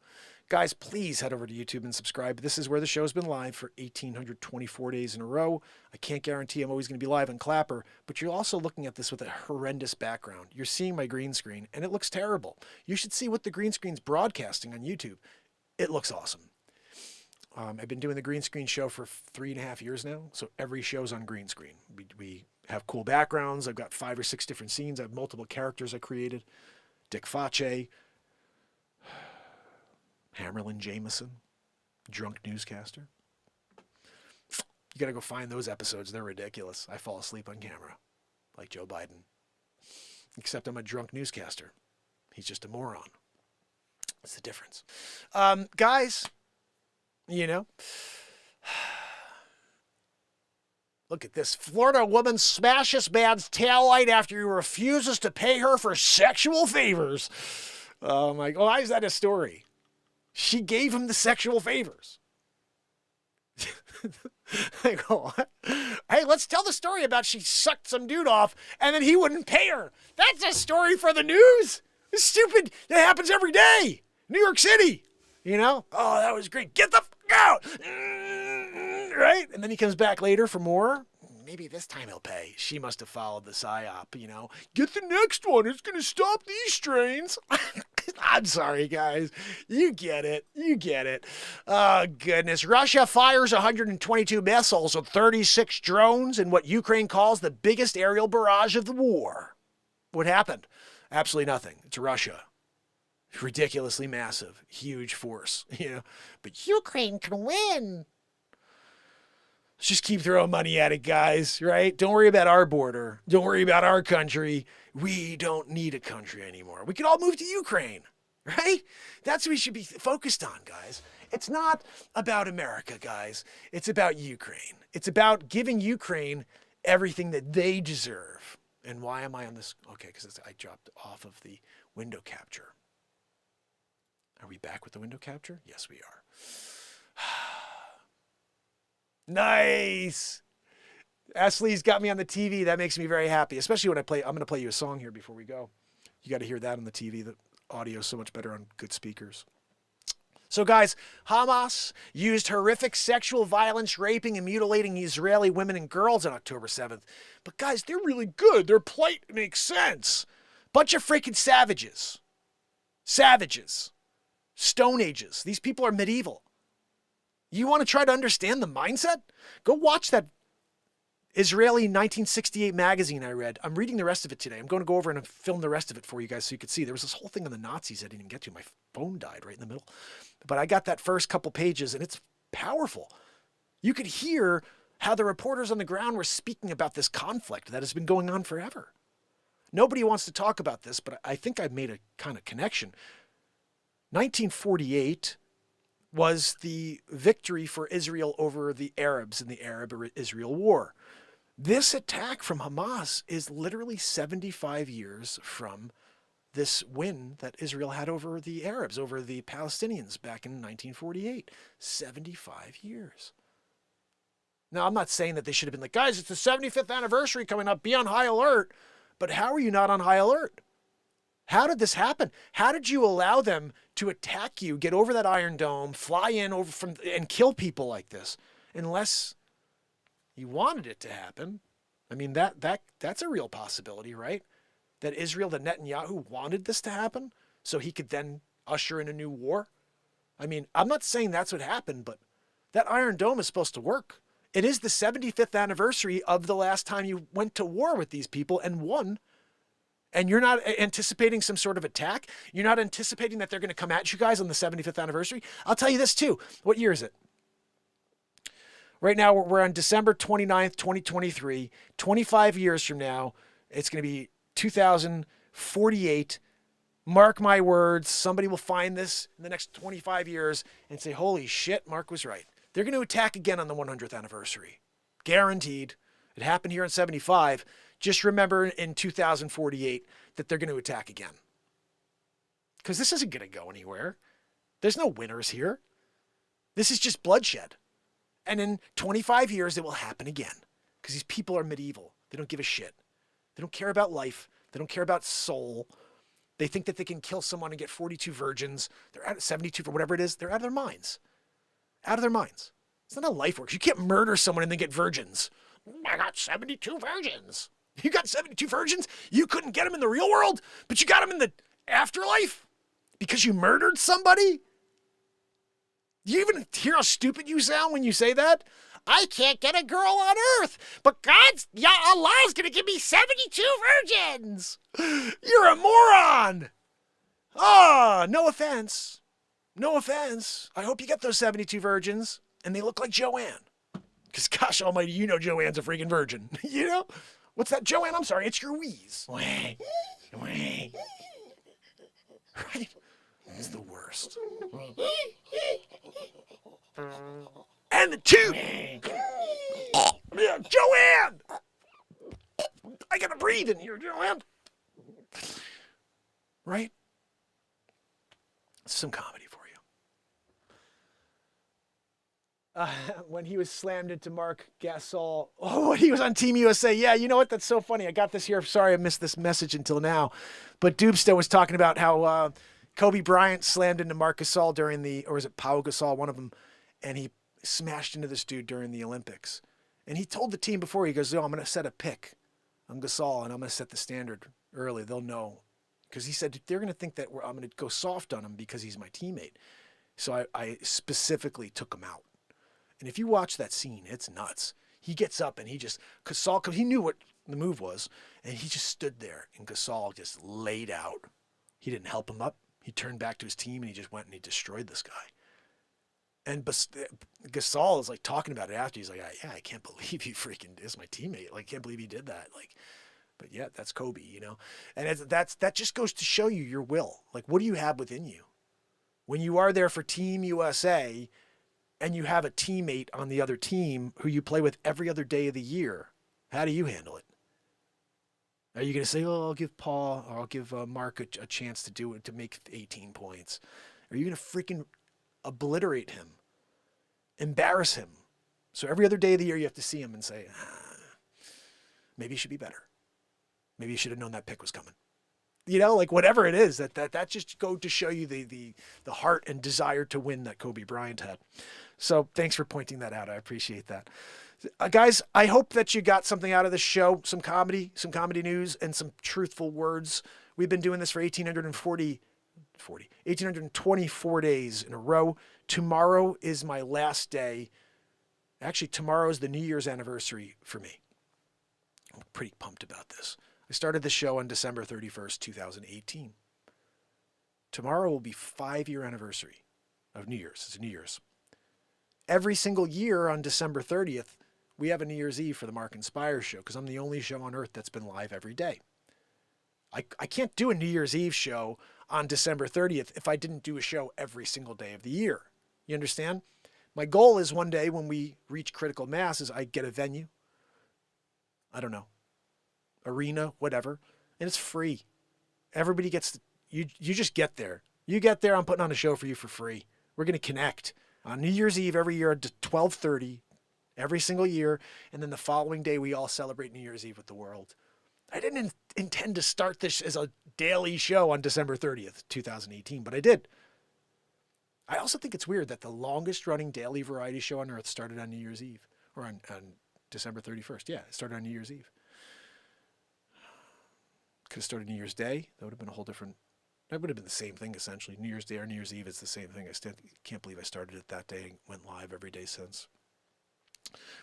Guys, please head over to YouTube and subscribe. This is where the show's been live for 1,824 days in a row. I can't guarantee I'm always going to be live on Clapper, but you're also looking at this with a horrendous background. You're seeing my green screen, and it looks terrible. You should see what the green screen's broadcasting on YouTube. It looks awesome. I've been doing the green screen show for 3.5 years now, so every show's on green screen. We have cool backgrounds. I've got 5 or 6 different scenes. I have multiple characters I created. Dick Face, Hammerlin Jameson, drunk newscaster. You got to go find those episodes. They're ridiculous. I fall asleep on camera, like Joe Biden. Except I'm a drunk newscaster. He's just a moron. That's the difference. Guys, look at this. Florida woman smashes man's taillight after he refuses to pay her for sexual favors. Oh my God, why is that a story? She gave him the sexual favors. I go, what? Hey, let's tell the story about she sucked some dude off and then he wouldn't pay her. That's a story for the news. It's stupid. That happens every day. New York City. Oh, that was great. Get the fuck out. Right? And then he comes back later for more. Maybe this time he'll pay. She must have followed the psyop, Get the next one. It's going to stop these strains. I'm sorry, guys. You get it. Oh, goodness. Russia fires 122 missiles and 36 drones in what Ukraine calls the biggest aerial barrage of the war. What happened? Absolutely nothing. It's Russia. Ridiculously massive, huge force, But Ukraine can win. Let's just keep throwing money at it, guys, right? Don't worry about our border. Don't worry about our country. We don't need a country anymore. We can all move to Ukraine, right? That's what we should be focused on, guys. It's not about America, guys. It's about Ukraine. It's about giving Ukraine everything that they deserve. And why am I on this? Okay, because I dropped off of the window capture. Are we back with the window capture? Yes, we are. Nice. Ashley's got me on the TV. That makes me very happy, especially when I'm going to play you a song here before we go. You got to hear that on the TV. The audio is so much better on good speakers. So guys, Hamas used horrific sexual violence, raping and mutilating Israeli women and girls on October 7th. But guys, they're really good. Their plight makes sense. Bunch of freaking savages. Savages. Stone Ages. These people are medieval. You want to try to understand the mindset? Go watch that Israeli 1968 magazine I read. I'm reading the rest of it today. I'm going to go over and film the rest of it for you guys so you can see. There was this whole thing on the Nazis I didn't even get to. My phone died right in the middle. But I got that first couple pages, and it's powerful. You could hear how the reporters on the ground were speaking about this conflict that has been going on forever. Nobody wants to talk about this, but I think I've made a kind of connection. 1948 was the victory for Israel over the Arabs in the Arab-Israel War. This attack from Hamas is literally 75 years from this win that Israel had over the Arabs, over the Palestinians back in 1948. 75 years. Now, I'm not saying that they should have been like, guys, it's the 75th anniversary coming up. Be on high alert. But how are you not on high alert? How did this happen? How did you allow them to attack you, get over that Iron Dome, fly in over from and kill people like this? Unless you wanted it to happen. I mean, that's a real possibility, right? That Israel, that Netanyahu wanted this to happen so he could then usher in a new war. I mean, I'm not saying that's what happened, but that Iron Dome is supposed to work. It is the 75th anniversary of the last time you went to war with these people and won. And you're not anticipating some sort of attack. You're not anticipating that they're going to come at you guys on the 75th anniversary. I'll tell you this too. What year is it? Right now, we're on December 29th, 2023. 25 years from now, it's going to be 2048. Mark my words, somebody will find this in the next 25 years and say, holy shit, Mark was right. They're going to attack again on the 100th anniversary. Guaranteed. It happened here in 75. Just remember in 2048 that they're going to attack again. Because this isn't going to go anywhere. There's no winners here. This is just bloodshed. And in 25 years, it will happen again. Because these people are medieval. They don't give a shit. They don't care about life. They don't care about soul. They think that they can kill someone and get 42 virgins. They're out of 72 for whatever it is. They're out of their minds. Out of their minds. It's not how life works. You can't murder someone and then get virgins. I got 72 virgins. You got 72 virgins? You couldn't get them in the real world, but you got them in the afterlife? Because you murdered somebody? Do you even hear how stupid you sound when you say that? I can't get a girl on earth, but Allah's going to give me 72 virgins. You're a moron. No offense. No offense. I hope you get those 72 virgins and they look like Joanne. Because gosh almighty, you know Joanne's a freaking virgin. You know? What's that, Joanne? I'm sorry, it's your wheeze. Right? It's the worst. And the tooth. Joanne! I gotta breathe in here, Joanne. Right? Some comedy for you. When he was slammed into Mark Gasol. Oh, when he was on Team USA. Yeah, you know what? That's so funny. I got this here. Sorry I missed this message until now. But Dubsta was talking about how Kobe Bryant slammed into Mark Gasol or was it Pau Gasol, one of them, and he smashed into this dude during the Olympics. And he told the team before, he goes, I'm going to set a pick. I'm Gasol, and I'm going to set the standard early. They'll know. Because he said, they're going to think that I'm going to go soft on him because he's my teammate. So I specifically took him out. And if you watch that scene, it's nuts. He gets up and because he knew what the move was, and he just stood there, and Gasol just laid out. He didn't help him up. He turned back to his team, and he just went and he destroyed this guy. And Gasol is like talking about it after. He's like, I can't believe he freaking is my teammate. Like, I can't believe he did that. Like, but yeah, that's Kobe, you know? And that just goes to show you your will. Like, what do you have within you? When you are there for Team USA and you have a teammate on the other team who you play with every other day of the year, how do you handle it? Are you going to say, I'll give Paul or I'll give Mark a chance to do it, to make 18 points? Are you going to freaking obliterate him, embarrass him? So every other day of the year you have to see him and say, maybe you should be better. Maybe you should have known that pick was coming. You know, like whatever it is, that just go to show you the heart and desire to win that Kobe Bryant had. So thanks for pointing that out. I appreciate that. Guys, I hope that you got something out of this show, some comedy news, and some truthful words. We've been doing this for 1,824 days in a row. Tomorrow is my last day. Actually, tomorrow is the New Year's anniversary for me. I'm pretty pumped about this. I started the show on December 31st, 2018. Tomorrow will be 5-year anniversary of New Year's. It's New Year's. Every single year on December 30th, we have a New Year's Eve for the Mark InsPiresation show because I'm the only show on earth that's been live every day. I can't do a New Year's Eve show on December 30th if I didn't do a show every single day of the year. You understand? My goal is one day when we reach critical mass is I get a venue. I don't know. Arena, whatever. And it's free. Everybody gets to, you just get there. You get there, I'm putting on a show for you for free. We're going to connect on New Year's Eve every year at 12:30 every single year. And then the following day, we all celebrate New Year's Eve with the world. I didn't intend to start this as a daily show on December 30th, 2018, but I did. I also think it's weird that the longest running daily variety show on earth started on New Year's Eve or on December 31st. Yeah, it started on New Year's Eve. Could have started New Year's Day. That would have been a whole different, that would have been the same thing essentially. New Year's Day or New Year's Eve is the same thing. I still can't believe I started it that day and went live every day since.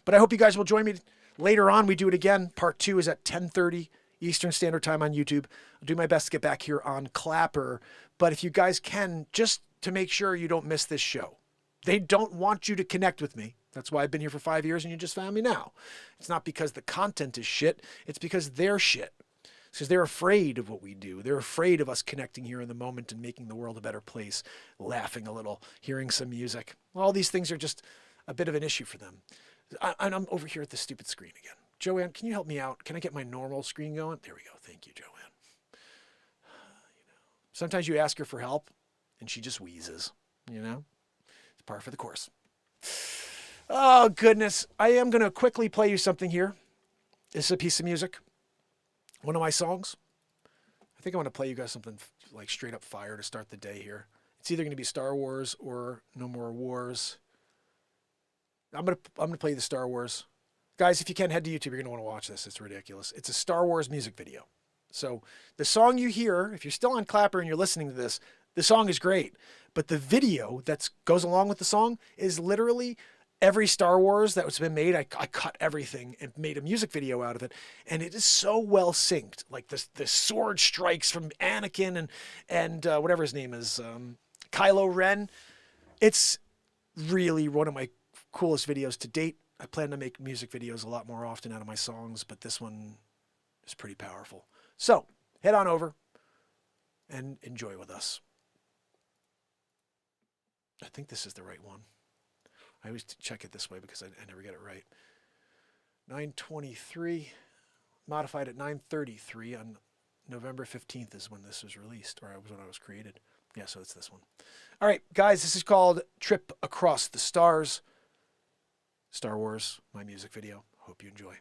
But I hope you guys will join me later on. We do it again. Part 2 is at 10:30 Eastern Standard Time on YouTube. I'll do my best to get back here on Clapper. But if you guys can, just to make sure you don't miss this show. They don't want you to connect with me. That's why I've been here for 5 years and you just found me now. It's not because the content is shit. It's because they're shit. It's because they're afraid of what we do. They're afraid of us connecting here in the moment and making the world a better place, laughing a little, hearing some music. All these things are just a bit of an issue for them. And I'm over here at the stupid screen again. Joanne, can you help me out? Can I get my normal screen going? There we go. Thank you, Joanne. Sometimes you ask her for help and she just wheezes, you know? It's par for the course. Oh, goodness. I am going to quickly play you something here. This is a piece of music. One of my songs. I think I want to play you guys something like straight up fire to start the day here. It's either going to be Star Wars or No More Wars. I'm gonna play the Star Wars. Guys, if you can, head to YouTube. You're going to want to watch this. It's ridiculous. It's a Star Wars music video. So the song you hear, if you're still on Clapper and you're listening to this, the song is great. But the video that goes along with the song is literally every Star Wars that was been made. I cut everything and made a music video out of it. And it is so well synced. Like the sword strikes from Anakin and whatever his name is, Kylo Ren. It's really one of my coolest videos to date. I plan to make music videos a lot more often out of my songs, but this one is pretty powerful. So head on over and enjoy with us. I think this is the right one. I always check it this way because I never get it right. 9:23, modified at 9:33 on November 15th is when this was released, or when I was created. Yeah, so it's this one. All right, guys, this is called Trip Across the Stars. Star Wars, my music video. Hope you enjoy.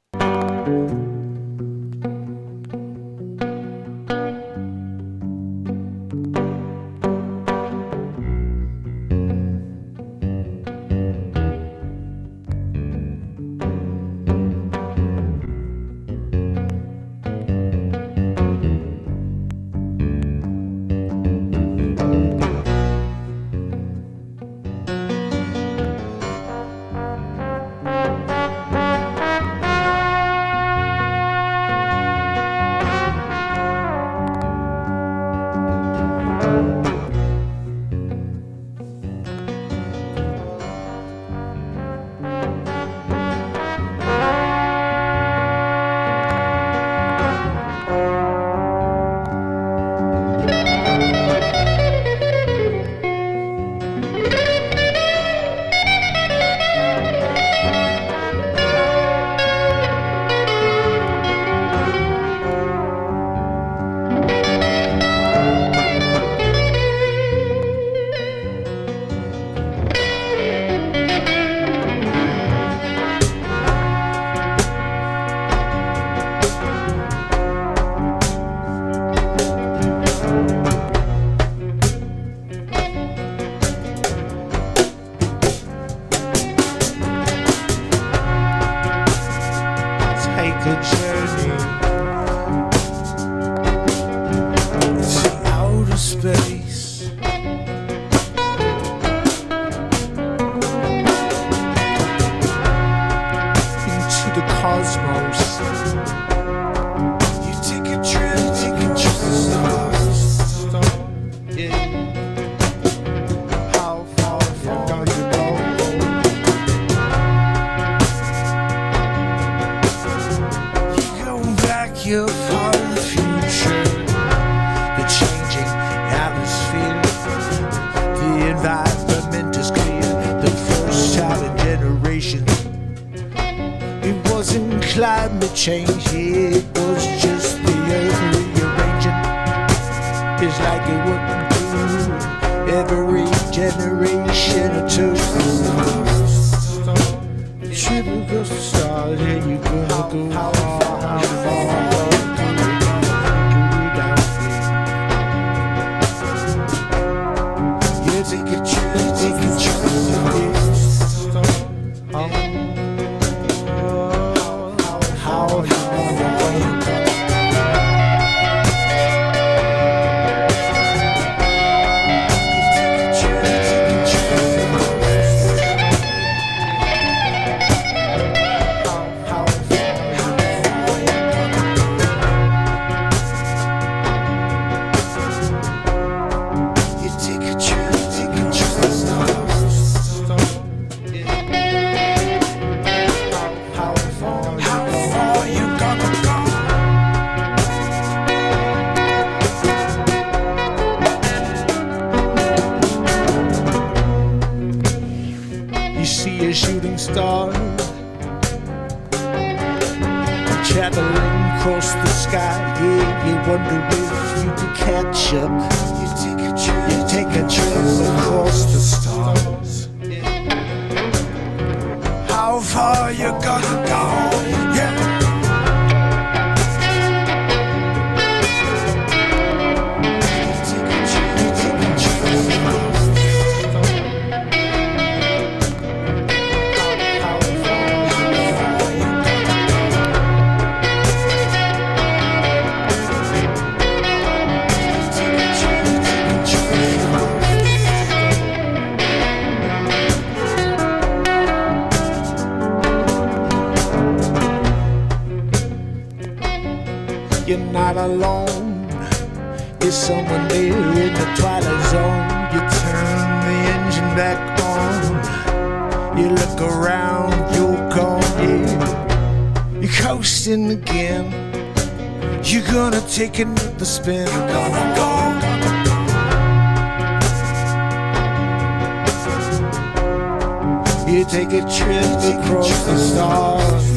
climate change, it was just the earth rearranging. It's like it wouldn't do every generation or two. Triple across the stars, yeah, you're gonna go far, how far? Yeah, take a chance, take a chance. How a shooting star traveling across the sky. Yeah, you wonder if you could catch up. You take a trip across the stars. How far you gonna go? Yeah. You're not alone. There's someone there in the twilight zone. You turn the engine back on. You look around, you're gone, yeah. You're coasting again. You're gonna take another spin. You're gonna go. You take a trip across the stars.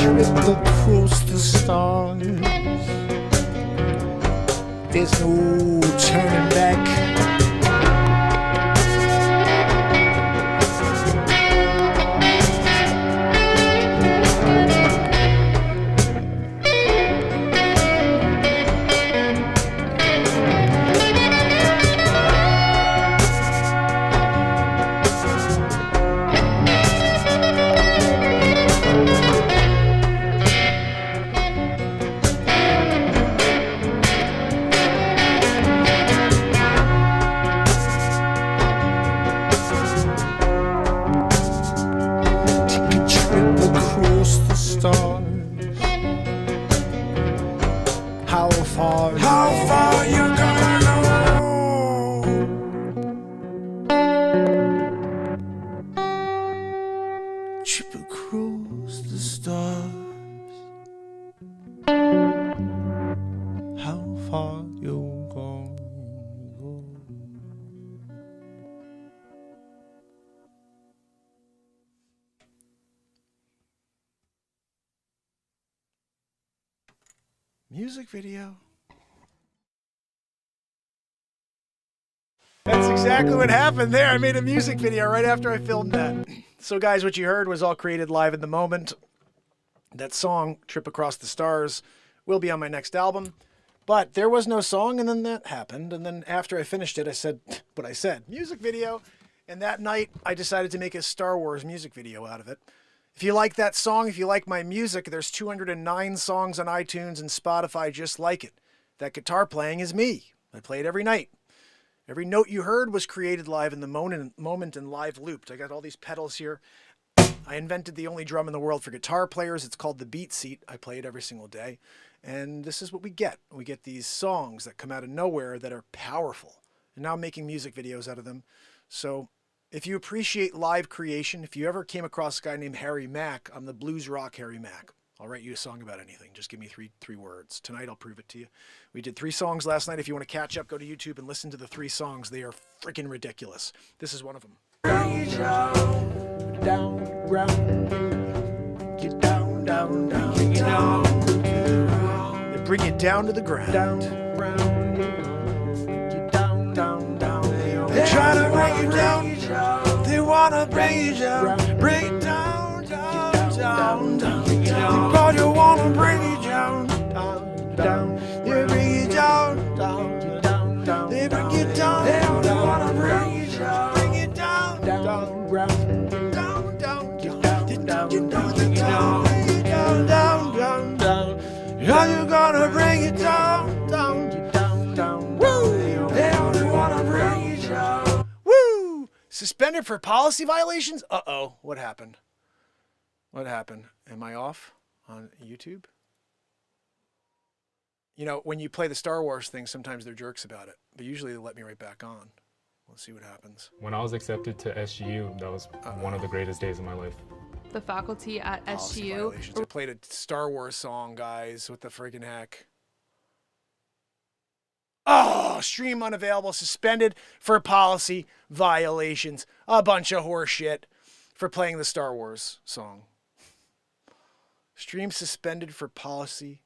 trip across the stars. There's no turning back. How far you gonna go? Trip across the stars. How far you gonna go? Music video. That's exactly what happened there. I made a music video right after I filmed that. So guys, what you heard was all created live in the moment. That song, Trip Across the Stars, will be on my next album. But there was no song, and then that happened. And then after I finished it, I said what I said. Music video. And that night, I decided to make a Star Wars music video out of it. If you like that song, if you like my music, there's 209 songs on iTunes and Spotify just like it. That guitar playing is me. I play it every night. Every note you heard was created live in the moment and live looped. I got all these pedals here. I invented the only drum in the world for guitar players. It's called the BeatSeat. I play it every single day. And this is what we get. We get these songs that come out of nowhere that are powerful. And now I'm making music videos out of them. So if you appreciate live creation, if you ever came across a guy named Harry Mack, I'm the blues rock Harry Mack. I'll write you a song about anything. Just give me three words. Tonight, I'll prove it to you. We did 3 songs last night. If you want to catch up, go to YouTube and listen to the 3 songs. They are freaking ridiculous. This is one of them. Down, ground, get down, down, down, get down. They bring it down to the ground. Down, ground, get down, down, down. They try to bring you down. They want to bring you down. Bring it down, down, down, down. God, you wanna bring it down, down, down. They bring it down, down, down, down. They bring it down. They wanna bring it down, bring it down, down, down, down, down, get down, get down, get down, get down, down, down, down, down. How you gonna bring it down, down, get down, down, woo? They only wanna bring it down, woo? Suspended for policy violations? Uh-oh, what happened? What happened? Am I off on YouTube? You know, when you play the Star Wars thing, sometimes they're jerks about it, but usually they let me right back on. We'll see what happens. When I was accepted to SGU, that was one of the greatest days of my life. The faculty at SGU. I played a Star Wars song, guys. What the friggin' heck? Oh, stream unavailable, suspended for policy violations. A bunch of horse shit for playing the Star Wars song. Stream suspended for policy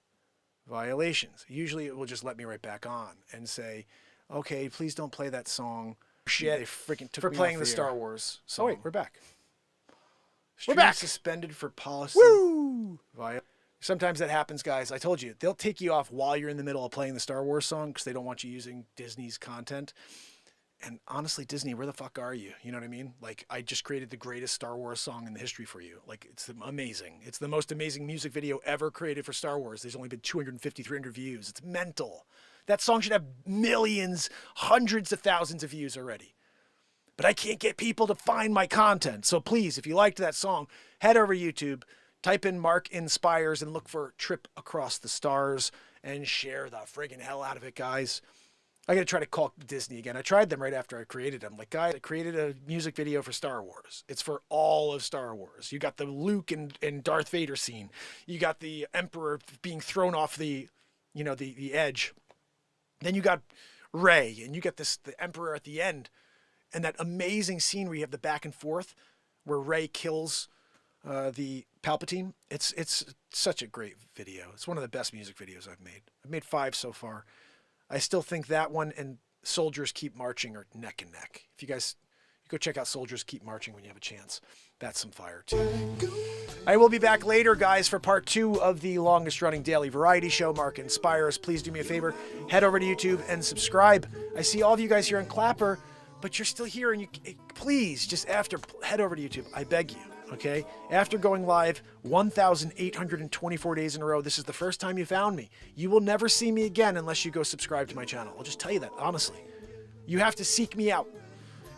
violations. Usually it will just let me right back on and say, okay, please don't play that song. Shit, they freaking took for playing the Star Wars song. Oh wait, we're back. Stream we're back. Suspended for policy. Woo! Sometimes that happens, guys. I told you, they'll take you off while you're in the middle of playing the Star Wars song because they don't want you using Disney's content. And honestly, Disney, where the fuck are you? You know what I mean? Like, I just created the greatest Star Wars song in the history for you. Like, it's amazing. It's the most amazing music video ever created for Star Wars. There's only been 250, 300 views. It's mental. That song should have millions, hundreds of thousands of views already. But I can't get people to find my content. So please, if you liked that song, head over to YouTube, type in Mark Inspires and look for Trip Across the Stars and share the friggin' hell out of it, guys. I got to try to call Disney again. I tried them right after I created them. Like, guys, I created a music video for Star Wars. It's for all of Star Wars. You got the Luke and Darth Vader scene. You got the Emperor being thrown off the edge. Then you got Rey, and you got the Emperor at the end. And that amazing scene where you have the back and forth where Rey kills the Palpatine. It's such a great video. It's one of the best music videos I've made. I've made 5 so far. I still think that one and Soldiers Keep Marching are neck and neck. If you guys go check out Soldiers Keep Marching when you have a chance. That's some fire too. I will be back later, guys, for part 2 of the longest running daily variety show, Mark Inspires. Please do me a favor, head over to YouTube and subscribe. I see all of you guys here in Clapper, but you're still here, and please just head over to YouTube. I beg you. Okay, after going live 1,824 days in a row, this is the first time you found me. You will never see me again unless you go subscribe to my channel. I'll just tell you that, honestly. You have to seek me out.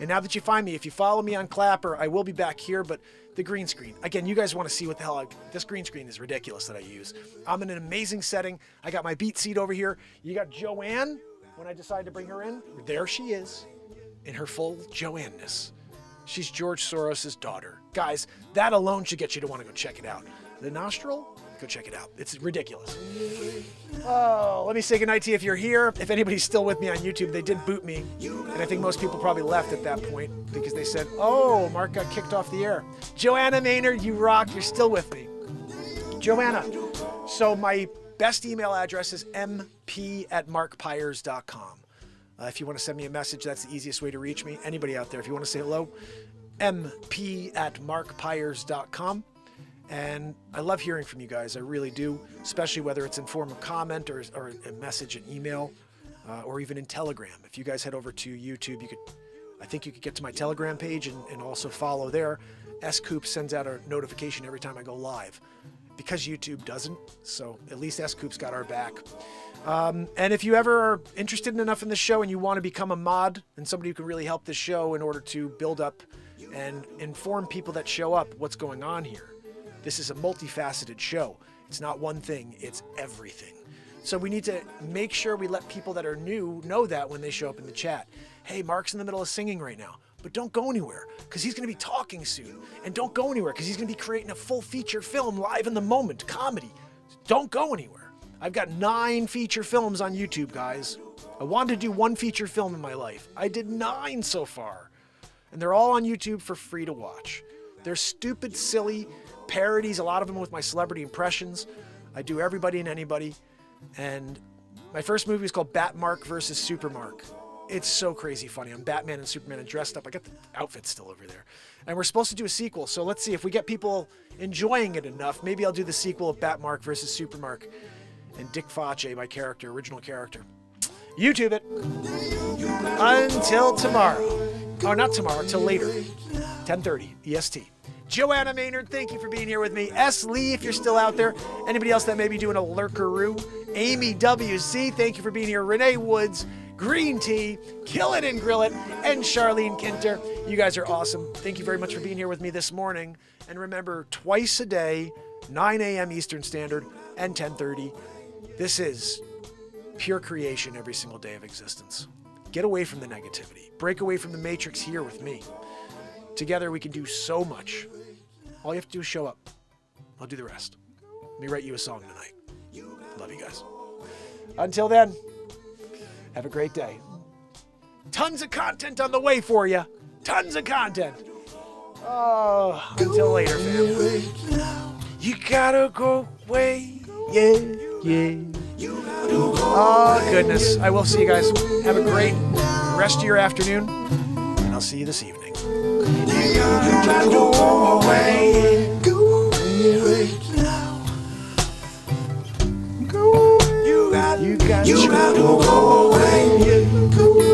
And now that you find me, if you follow me on Clapper, I will be back here, but the green screen. Again, you guys want to see what the hell this green screen is ridiculous that I use. I'm in an amazing setting. I got my BeatSeat over here. You got Joanne, when I decided to bring her in. There she is, in her full Joanne-ness. She's George Soros' daughter. Guys, that alone should get you to want to go check it out. The nostril? Go check it out. It's ridiculous. Oh, let me say goodnight to you if you're here. If anybody's still with me on YouTube, they did boot me. And I think most people probably left at that point because they said, oh, Mark got kicked off the air. Joanna Maynard, you rock. You're still with me. Joanna. So my best email address is mp@markpires.com. If you want to send me a message, that's the easiest way to reach me. Anybody out there, if you want to say hello, mp@markpires.com. And I love hearing from you guys. I really do, especially whether it's in form of comment or a message, an email, or even in Telegram. If you guys head over to YouTube, I think you could get to my Telegram page and also follow there. S-Coop sends out a notification every time I go live because YouTube doesn't. So at least S-Coop's got our back. And if you ever are interested enough in the show and you want to become a mod and somebody who can really help the show in order to build up and inform people that show up what's going on here. This is a multifaceted show. It's not one thing, it's everything. So we need to make sure we let people that are new know that when they show up in the chat. Hey, Mark's in the middle of singing right now, but don't go anywhere because he's going to be talking soon. And don't go anywhere because he's going to be creating a full feature film live in the moment, comedy. Don't go anywhere. I've got 9 feature films on YouTube, guys. I wanted to do 1 feature film in my life. I did 9 so far. And they're all on YouTube for free to watch. They're stupid, silly parodies, a lot of them with my celebrity impressions. I do everybody and anybody. And my first movie is called Batmark versus Supermark. It's so crazy funny. I'm Batman and Superman and dressed up. I got the outfit still over there. And we're supposed to do a sequel. So let's see if we get people enjoying it enough. Maybe I'll do the sequel of Batmark versus Supermark. And Dick Face, my character, original character. YouTube it. Until tomorrow. Oh, not tomorrow, till later. 10:30 EST. Joanna Maynard, thank you for being here with me. S. Lee, if you're still out there. Anybody else that may be doing a lurkeroo. Amy W.C., thank you for being here. Renee Woods, Green Tea, Kill It and Grill It, and Charlene Kinter. You guys are awesome. Thank you very much for being here with me this morning. And remember, twice a day, 9 a.m. Eastern Standard and 10:30. This is pure creation every single day of existence. Get away from the negativity. Break away from the matrix here with me. Together we can do so much. All you have to do is show up. I'll do the rest. Let me write you a song tonight. Love you guys. Until then, have a great day. Tons of content on the way for you. Tons of content. Oh, until later, fam. You gotta go away. Yeah, yeah. Oh, goodness. I will see you guys. Have a great rest of your afternoon, and I'll see you this evening. You gotta go away. Go away now. You gotta go away.